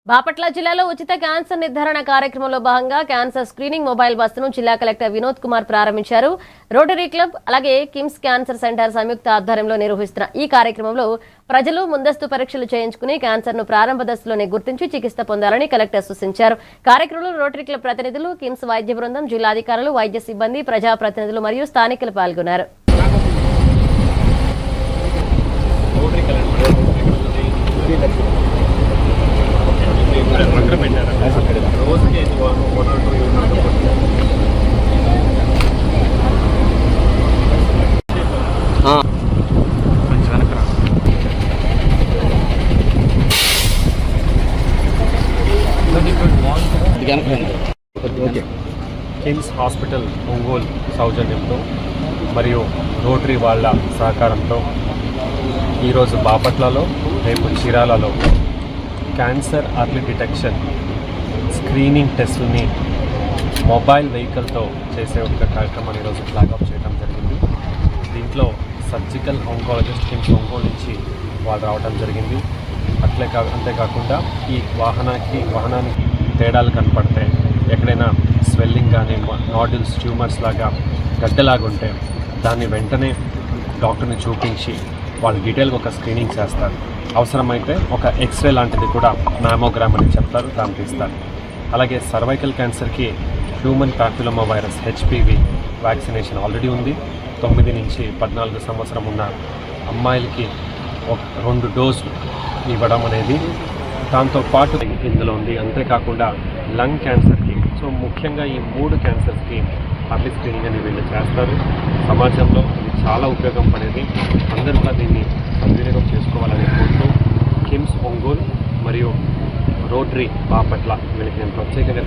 బాపట్ల జిల్లాలో ఉచిత క్యాన్సర్ నిర్ధారణ కార్యక్రమంలో భాగంగా క్యాన్సర్ స్క్రీనింగ్ మొబైల్ బస్సును జిల్లా కలెక్టర్ వినోద్ కుమార్ ప్రారంభించారు. రోటరీ క్లబ్ అలాగే కిమ్స్ క్యాన్సర్ సెంటర్ సంయుక్త ఆధ్వర్యంలో నిర్వహిస్తున్న ఈ కార్యక్రమంలో ప్రజలు ముందస్తు పరీక్షలు చేయించుకుని క్యాన్సర్ ను ప్రారంభ దశలోనే గుర్తించి చికిత్స పొందాలని కలెక్టర్ సూచించారు. కార్యక్రమంలో రోటరీ క్లబ్ ప్రతినిధులు, కిమ్స్ వైద్య బృందం, జిల్లా అధికారులు, వైద్య సిబ్బంది, ప్రజాప్రతినిధులు మరియు స్థానికులు పాల్గొన్నారు. కిమ్స్ హాస్పిటల్ ఒంగోలు సౌజన్యంతో మరియు రోటరీ వాళ్ళ సహకారంతో ఈరోజు బాపట్లలో, రేపు చీరాలలో క్యాన్సర్ అర్లీ డిటెక్షన్ స్క్రీనింగ్ టెస్టుల్ని మొబైల్ వెహికల్తో చేసే ఒక కార్యక్రమాన్ని ఈరోజు ఫ్లాగ్ ఆఫ్ చేయడం జరిగింది. దీంట్లో సర్జికల్ ఆంకాలజిస్ట్ కిమ్స్ ఒంగోలు నుంచి వాళ్ళు రావడం జరిగింది. అంతేకాకుండా ఈ వాహనానికి తేడాలు కనపడితే, ఎక్కడైనా స్వెల్లింగ్ కానీ నాడ్యూల్స్, ట్యూమర్స్ లాగా గడ్డలాగా ఉంటే దాన్ని వెంటనే డాక్టర్ని చూపించి వాళ్ళు డీటెయిల్గా ఒక స్క్రీనింగ్ చేస్తారు. అవసరమైతే ఒక ఎక్స్రే లాంటిది కూడా మ్యామోగ్రామ్ అని చెప్తారు, దాన్ని తీస్తారు. అలాగే సర్వైకల్ క్యాన్సర్కి human papilloma virus HPV vaccination already ఉంది. 9 నుంచి 14 సంవత్సరం ఉన్న అమ్మాయిలకి 2 డోసులు ఇవ్వడం అనేది దాంతోపాటు ఇందులో ఉంది. అంతేకాకుండా లంగ్ క్యాన్సర్కి, సో ముఖ్యంగా ఈ 3 క్యాన్సర్స్కి అర్లీ స్క్రీనింగ్ అని వీళ్ళు చేస్తారు. సమాజంలో ఇది చాలా ఉపయోగం పడేది. అందరూ కూడా దీన్ని సద్వినియోగం చేసుకోవాలని కోరుతూ కిమ్స్ ఒంగోలు మరియు రోటరీ బాపట్ల వీళ్ళకి నేను ప్రత్యేకంగా